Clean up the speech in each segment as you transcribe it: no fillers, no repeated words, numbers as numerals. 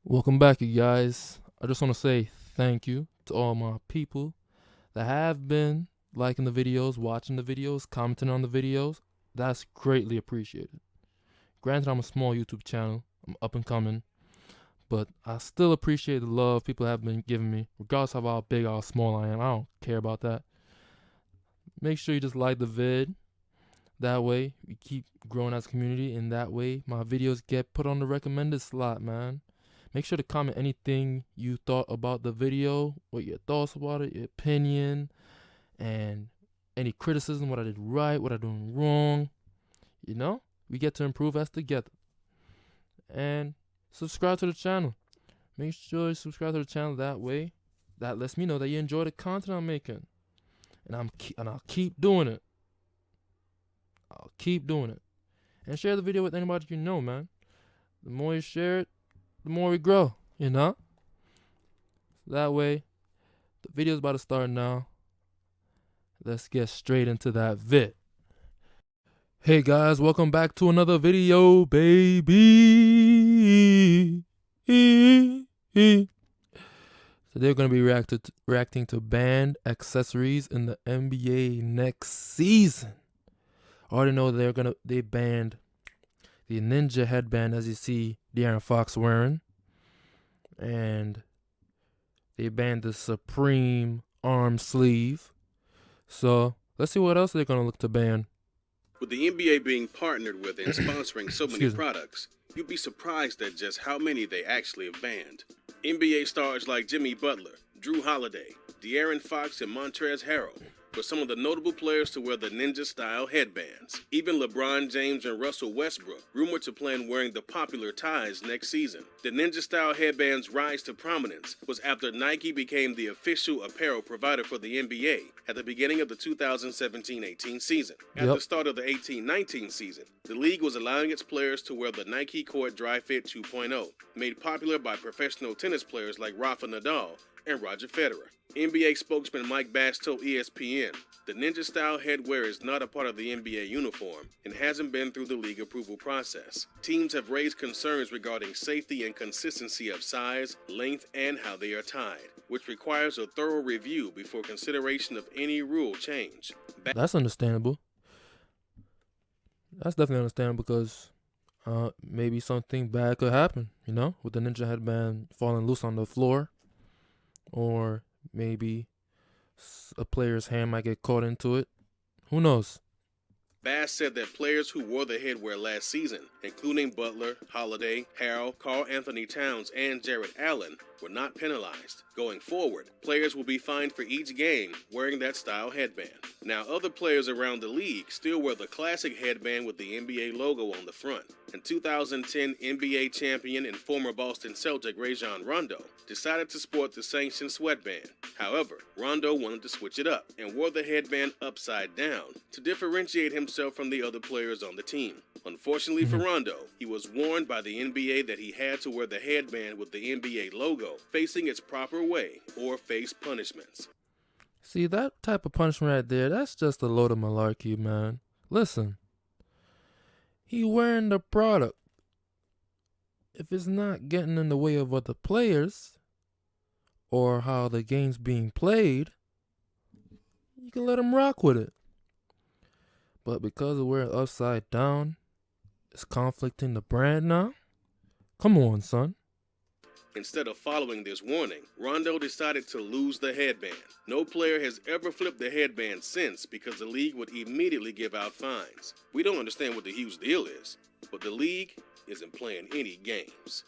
Welcome back, you guys. I just want to say thank you to all my people that have been liking the videos, watching the videos, commenting on the videos. That's greatly appreciated. Granted, I'm a small YouTube channel, I'm up and coming, but I still appreciate the love people have been giving me, regardless of how big or how small I am. I don't care about that. Make sure you just like the vid. That way, we keep growing as a community, and that way, my videos get put on the recommended slot, man. Make sure to comment anything you thought about the video, what your thoughts about it, your opinion, and any criticism, what I did right, what I doing wrong. You know, we get to improve as together. And subscribe to the channel. Make sure you subscribe to the channel that way. That lets me know that you enjoy the content I'm making, and I'll keep doing it. I'll keep doing it. And share the video with anybody you know, man. The more you share it, the more we grow, you know? That way, the video's about to start now. Let's get straight into that vid. Hey guys, welcome back to another video, baby. Today we're going to be reacting to band accessories in the NBA next season. I already know they banned the ninja headband, as you see De'Aaron Fox wearing, and they banned the Supreme arm sleeve. So let's see what else they're gonna look to ban. With the NBA being partnered with and sponsoring so many Excuse me. products, you'd be surprised at just how many they actually have banned. NBA stars like Jimmy Butler, Drew Holiday, De'Aaron Fox, and Montrezl Harrell were some of the notable players to wear the ninja-style headbands. Even LeBron James and Russell Westbrook rumored to plan wearing the popular ties next season. The ninja-style headband's rise to prominence was after Nike became the official apparel provider for the NBA at the beginning of the 2017-18 season. At the start of the 18-19 season, the league was allowing its players to wear the Nike Court Dry Fit 2.0, made popular by professional tennis players like Rafa Nadal and Roger Federer. NBA spokesman Mike Bass told ESPN, the ninja-style headwear is not a part of the NBA uniform and hasn't been through the league approval process. Teams have raised concerns regarding safety and consistency of size, length, and how they are tied, which requires a thorough review before consideration of any rule change. That's understandable. That's definitely understandable because maybe something bad could happen, you know, with the ninja headband falling loose on the floor, or maybe a player's hand might get caught into it. Who knows? Bass said that players who wore the headwear last season, including Butler, Holiday, Harrell, Karl Anthony Towns, and Jarrett Allen, were not penalized. Going forward, players will be fined for each game wearing that style headband. Now, other players around the league still wear the classic headband with the NBA logo on the front. And 2010 NBA champion and former Boston Celtic Rajon Rondo decided to sport the sanctioned sweatband. However, Rondo wanted to switch it up and wore the headband upside down to differentiate himself from the other players on the team. Unfortunately for Rondo, he was warned by the NBA that he had to wear the headband with the NBA logo facing its proper way or face punishments. See, that type of punishment right there, that's just a load of malarkey, man. Listen, he wearing the product. If it's not getting in the way of other players or how the game's being played, you can let him rock with it. But because of wearing upside down, it's conflicting the brand now? Come on, son. Instead of following this warning, Rondo decided to lose the headband. No player has ever flipped the headband since because the league would immediately give out fines. We don't understand what the huge deal is, but the league isn't playing any games.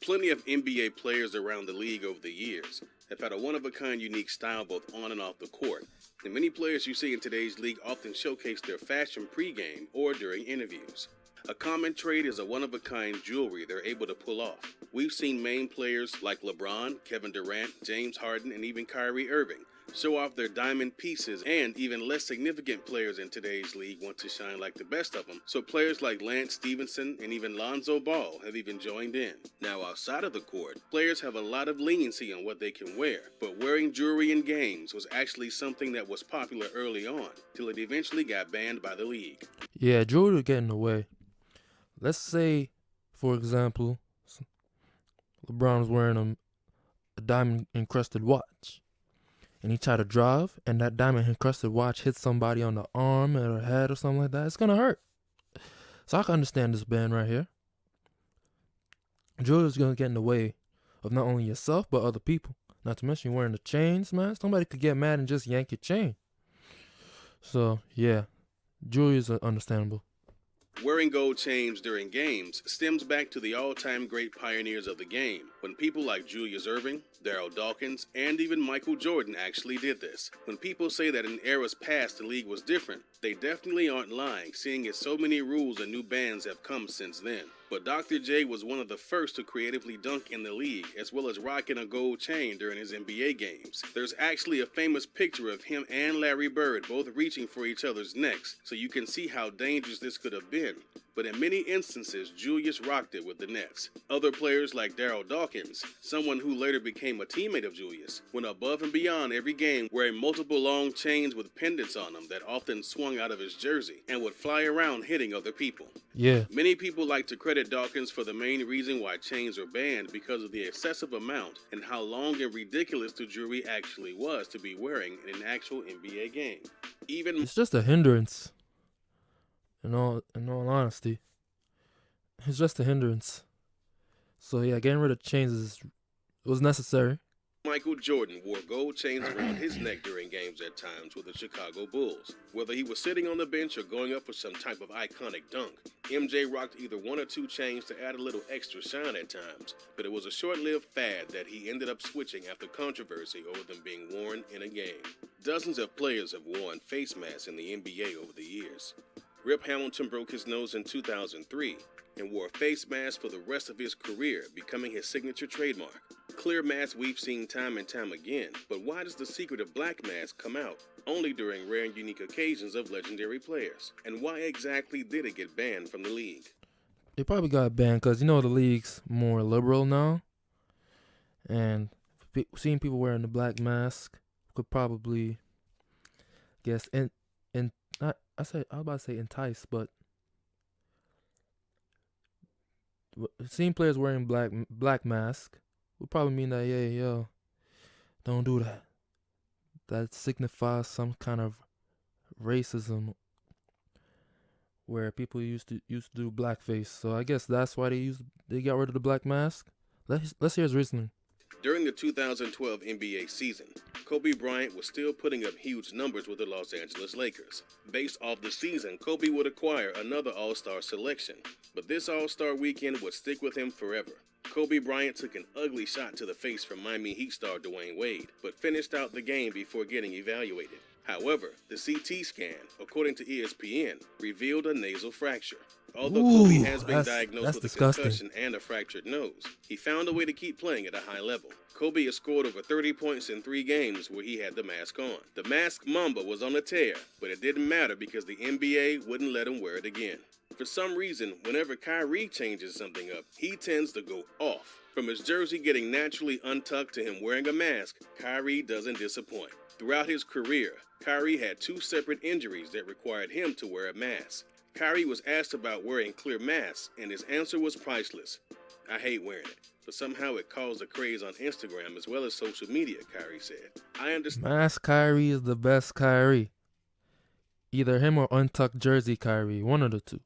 Plenty of NBA players around the league over the years have had a one-of-a-kind unique style both on and off the court, and many players you see in today's league often showcase their fashion pre-game or during interviews. A common trait is a one-of-a-kind jewelry they're able to pull off. We've seen main players like LeBron, Kevin Durant, James Harden, and even Kyrie Irving show off their diamond pieces, and even less significant players in today's league want to shine like the best of them. So players like Lance Stevenson and even Lonzo Ball have even joined in. Now outside of the court, players have a lot of leniency on what they can wear, but wearing jewelry in games was actually something that was popular early on, till it eventually got banned by the league. Yeah, jewelry would get in the way. Let's say, for example, LeBron was wearing a diamond encrusted watch. And he tried to drive, and that diamond encrusted watch hits somebody on the arm or head or something like that, it's gonna hurt. So I can understand this ban right here. Julia's gonna get in the way of not only yourself but other people. Not to mention you're wearing the chains, man. Somebody could get mad and just yank your chain. So yeah, Julia's understandable. Wearing gold chains during games stems back to the all-time great pioneers of the game, when people like Julius Erving, Darryl Dawkins, and even Michael Jordan actually did this. When people say that in eras past the league was different, they definitely aren't lying, seeing as so many rules and new bans have come since then. But Dr. J was one of the first to creatively dunk in the league, as well as rocking a gold chain during his NBA games. There's actually a famous picture of him and Larry Bird both reaching for each other's necks, so you can see how dangerous this could have been. But in many instances, Julius rocked it with the Nets. Other players like Darryl Dawkins, someone who later became a teammate of Julius, went above and beyond every game, wearing multiple long chains with pendants on them that often swung out of his jersey and would fly around hitting other people. Yeah. Many people like to credit Dawkins for the main reason why chains are banned because of the excessive amount and how long and ridiculous the jewelry actually was to be wearing in an actual NBA game. It's just a hindrance. In all honesty, it's just a hindrance. So yeah, getting rid of chains was necessary. Michael Jordan wore gold chains around his neck during games at times with the Chicago Bulls. Whether he was sitting on the bench or going up for some type of iconic dunk, MJ rocked either one or two chains to add a little extra shine at times, but it was a short-lived fad that he ended up switching after controversy over them being worn in a game. Dozens of players have worn face masks in the NBA over the years. Rip Hamilton broke his nose in 2003 and wore a face mask for the rest of his career, becoming his signature trademark. Clear masks we've seen time and time again, but why does the secret of black masks come out only during rare and unique occasions of legendary players? And why exactly did it get banned from the league? They probably got banned because, the league's more liberal now. And seeing people wearing the black mask could probably, I was about to say entice, but seeing players wearing black mask would probably mean that, yeah, yo, don't do that. That signifies some kind of racism where people used to do blackface. So I guess that's why they got rid of the black mask. Let's hear his reasoning. During the 2012 NBA season, Kobe Bryant was still putting up huge numbers with the Los Angeles Lakers. Based off the season, Kobe would acquire another All-Star selection, but this All-Star weekend would stick with him forever. Kobe Bryant took an ugly shot to the face from Miami Heat star Dwayne Wade, but finished out the game before getting evaluated. However, the CT scan, according to ESPN, revealed a nasal fracture. Although Kobe has been diagnosed with a concussion and a fractured nose, he found a way to keep playing at a high level. Kobe has scored over 30 points in 3 games where he had the mask on. The mask Mamba was on a tear, but it didn't matter because the NBA wouldn't let him wear it again. For some reason, whenever Kyrie changes something up, he tends to go off. From his jersey getting naturally untucked to him wearing a mask, Kyrie doesn't disappoint. Throughout his career, Kyrie had 2 separate injuries that required him to wear a mask. Kyrie was asked about wearing clear masks, and his answer was priceless. I hate wearing it, but somehow it caused a craze on Instagram as well as social media, Kyrie said. I understand. Mask Kyrie is the best Kyrie. Either him or untucked jersey Kyrie, one of the two.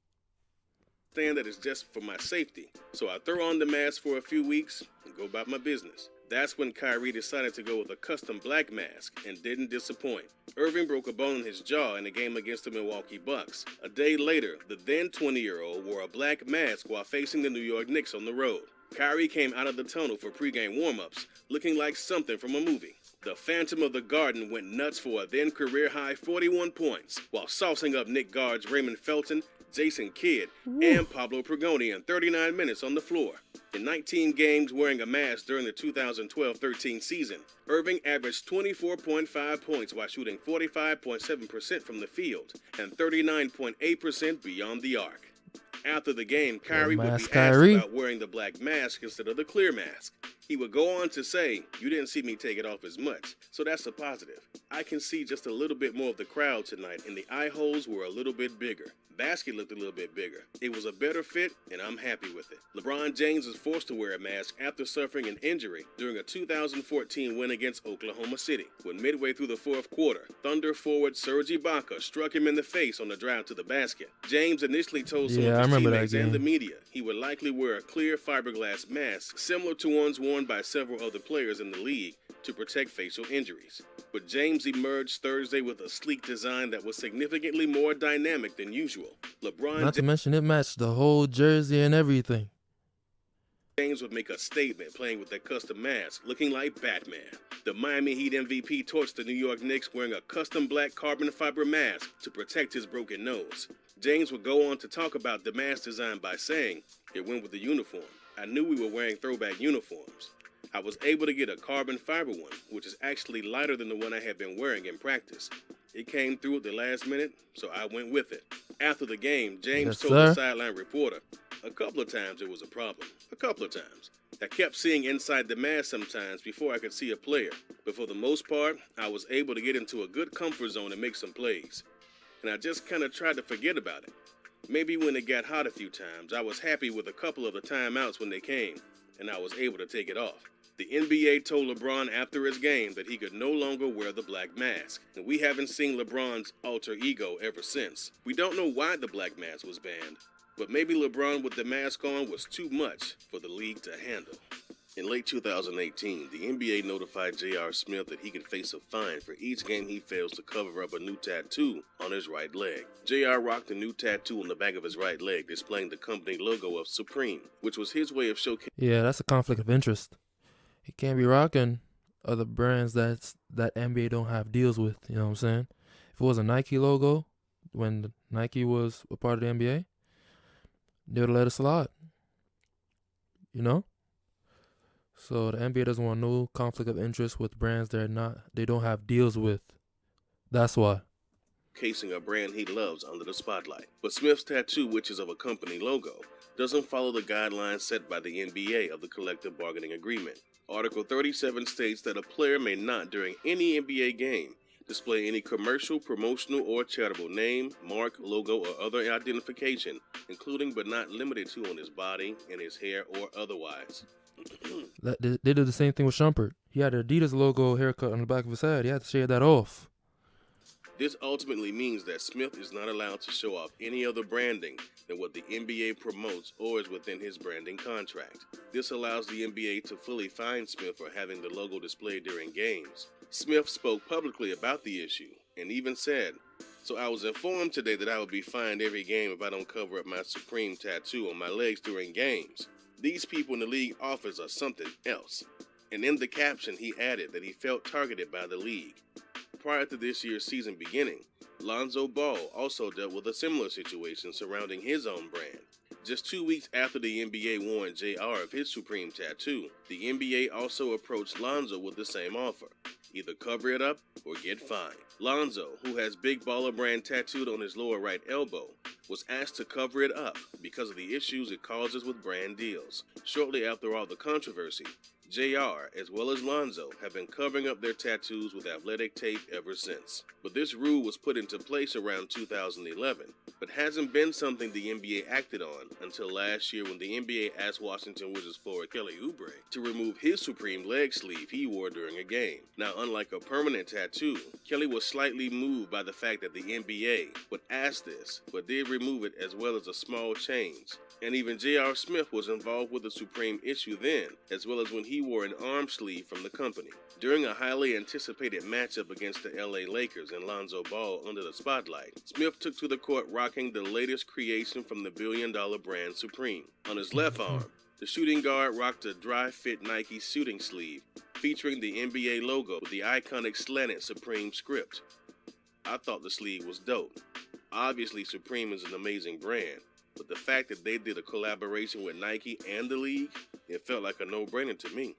That it's just for my safety, so I throw on the mask for a few weeks and go about my business. That's when Kyrie decided to go with a custom black mask and didn't disappoint. Irving broke a bone in his jaw in a game against the Milwaukee Bucks. A day later, the then 20-year-old wore a black mask while facing the New York Knicks on the road. Kyrie came out of the tunnel for pregame warm-ups, looking like something from a movie. The Phantom of the Garden went nuts for a then career-high 41 points, while saucing up Knick guards Raymond Felton, Jason Kidd, and Pablo Pregoni in 39 minutes on the floor. In 19 games wearing a mask during the 2012-13 season, Irving averaged 24.5 points while shooting 45.7% from the field and 39.8% beyond the arc. After the game, Kyrie would be asked about wearing the black mask instead of the clear mask. He would go on to say, "You didn't see me take it off as much, so that's a positive. I can see just a little bit more of the crowd tonight, and the eye holes were a little bit bigger. Basket looked a little bit bigger. It was a better fit, and I'm happy with it." LeBron James was forced to wear a mask after suffering an injury during a 2014 win against Oklahoma City, when midway through the fourth quarter, Thunder forward Serge Ibaka struck him in the face on the drive to the basket. James initially told some Yeah, of I his remember that teammates and the game. media he would likely wear a clear fiberglass mask similar to ones worn by several other players in the league to protect facial injuries. But James emerged Thursday with a sleek design that was significantly more dynamic than usual. Not to mention it matched the whole jersey and everything. James would make a statement playing with that custom mask, looking like Batman. The Miami Heat MVP torched the New York Knicks wearing a custom black carbon fiber mask to protect his broken nose. James would go on to talk about the mask design by saying, "It went with the uniform. I knew we were wearing throwback uniforms. I was able to get a carbon fiber one, which is actually lighter than the one I had been wearing in practice. It came through at the last minute, so I went with it." After the game, James Yes, told the sir. sideline reporter, "A couple of times it was a problem. A couple of times. I kept seeing inside the mask sometimes before I could see a player. But for the most part, I was able to get into a good comfort zone and make some plays. And I just kind of tried to forget about it. Maybe when it got hot a few times, I was happy with a couple of the timeouts when they came, and I was able to take it off." The NBA told LeBron after his game that he could no longer wear the black mask, and we haven't seen LeBron's alter ego ever since. We don't know why the black mask was banned, but maybe LeBron with the mask on was too much for the league to handle. In late 2018, the NBA notified J.R. Smith that he could face a fine for each game he fails to cover up a new tattoo on his right leg. J.R. rocked a new tattoo on the back of his right leg displaying the company logo of Supreme, which was his way of showcasing. Yeah, that's a conflict of interest. He can't be rocking other brands that NBA don't have deals with. You know what I'm saying? If it was a Nike logo, when Nike was a part of the NBA, they would let it slide. You know? So the NBA doesn't want no conflict of interest with brands they don't have deals with. That's why. Casing a brand he loves under the spotlight. But Smith's tattoo, which is of a company logo, doesn't follow the guidelines set by the NBA of the collective bargaining agreement. Article 37 states that a player may not, during any NBA game, display any commercial, promotional, or charitable name, mark, logo, or other identification, including but not limited to on his body, in his hair, or otherwise. They did the same thing with Shumpert. He had an Adidas logo haircut on the back of his head. He had to shave that off. This ultimately means that Smith is not allowed to show off any other branding than what the NBA promotes or is within his branding contract. This allows the NBA to fully fine Smith for having the logo displayed during games. Smith spoke publicly about the issue and even said, "So I was informed today that I would be fined every game if I don't cover up my Supreme tattoo on my legs during games. These people in the league office are something else." And in the caption, he added that he felt targeted by the league. Prior to this year's season beginning, Lonzo Ball also dealt with a similar situation surrounding his own brand. Just 2 weeks after the NBA warned JR of his Supreme tattoo, the NBA also approached Lonzo with the same offer: either cover it up or get fined. Lonzo, who has Big Baller brand tattooed on his lower right elbow, was asked to cover it up because of the issues it causes with brand deals. Shortly after all the controversy, JR, as well as Lonzo, have been covering up their tattoos with athletic tape ever since. But this rule was put into place around 2011, but hasn't been something the NBA acted on until last year when the NBA asked Washington Wizards forward Kelly Oubre to remove his Supreme leg sleeve he wore during a game. Now, unlike a permanent tattoo, Kelly was slightly moved by the fact that the NBA would ask this, but did remove it as well as a small change. And even J.R. Smith was involved with the Supreme issue then, as well as when he wore an arm sleeve from the company. During a highly anticipated matchup against the LA Lakers and Lonzo Ball under the spotlight, Smith took to the court rocking the latest creation from the billion-dollar brand Supreme. On his left arm, the shooting guard rocked a dry-fit Nike shooting sleeve, featuring the NBA logo with the iconic slanted Supreme script. I thought the sleeve was dope. Obviously, Supreme is an amazing brand, but the fact that they did a collaboration with Nike and the league, it felt like a no-brainer to me.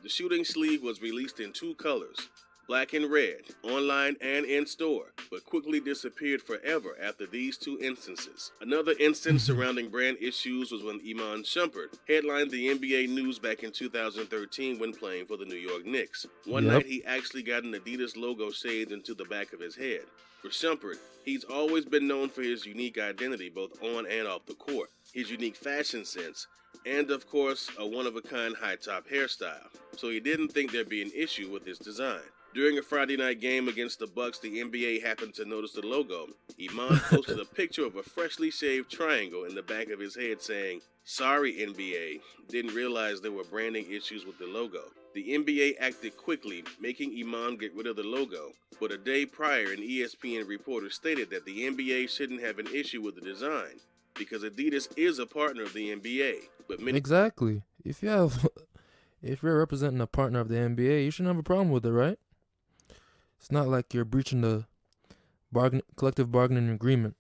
The shooting sleeve was released in 2 colors, Black and red, online and in store, but quickly disappeared forever after these two instances. Another instance surrounding brand issues was when Iman Shumpert headlined the NBA News back in 2013 when playing for the New York Knicks. One night he actually got an Adidas logo shaved into the back of his head. For Shumpert, he's always been known for his unique identity both on and off the court, his unique fashion sense, and of course, a one-of-a-kind high-top hairstyle, so he didn't think there'd be an issue with his design. During a Friday night game against the Bucks, the NBA happened to notice the logo. Iman posted a picture of a freshly shaved triangle in the back of his head saying, "Sorry, NBA, didn't realize there were branding issues with the logo." The NBA acted quickly, making Iman get rid of the logo, but a day prior, an ESPN reporter stated that the NBA shouldn't have an issue with the design because Adidas is a partner of the NBA. But Exactly. If you're representing a partner of the NBA, you shouldn't have a problem with it, right? It's not like you're breaching the collective bargaining agreement.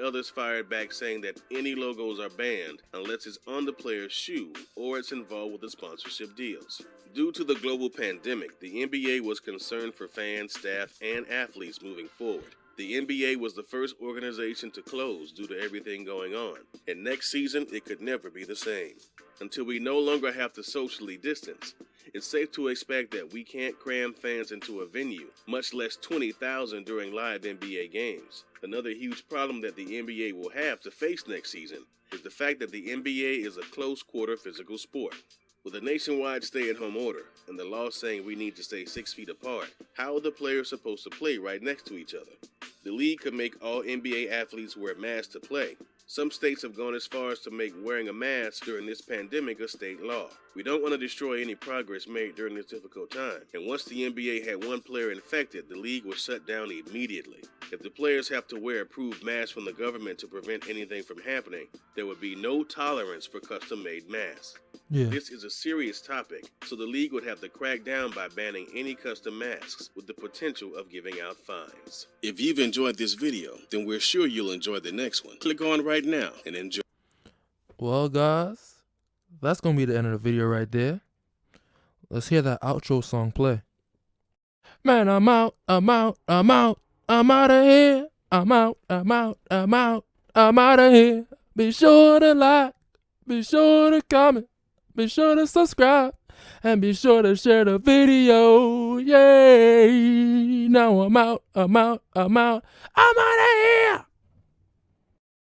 Others fired back saying that any logos are banned unless it's on the player's shoe or it's involved with the sponsorship deals. Due to the global pandemic, the NBA was concerned for fans, staff, and athletes moving forward. The NBA was the first organization to close due to everything going on, and next season it could never be the same. Until we no longer have to socially distance, it's safe to expect that we can't cram fans into a venue, much less 20,000 during live NBA games. Another huge problem that the NBA will have to face next season is the fact that the NBA is a close-quarter physical sport. With a nationwide stay-at-home order and the law saying we need to stay 6 feet apart, how are the players supposed to play right next to each other? The league could make all NBA athletes wear masks to play. Some states have gone as far as to make wearing a mask during this pandemic a state law. We don't want to destroy any progress made during this difficult time, and once the NBA had one player infected, the league was shut down immediately. If the players have to wear approved masks from the government to prevent anything from happening, there would be no tolerance for custom-made masks. Yeah. This is a serious topic, so the league would have to crack down by banning any custom masks with the potential of giving out fines. If you've enjoyed this video, then we're sure you'll enjoy the next one. Click on right now and enjoy. Well, guys, that's going to be the end of the video right there. Let's hear that outro song play. Man, I'm out of here. I'm out of here. Be sure to like, be sure to comment, be sure to subscribe, and be sure to share the video. Yay! Now I'm out of here.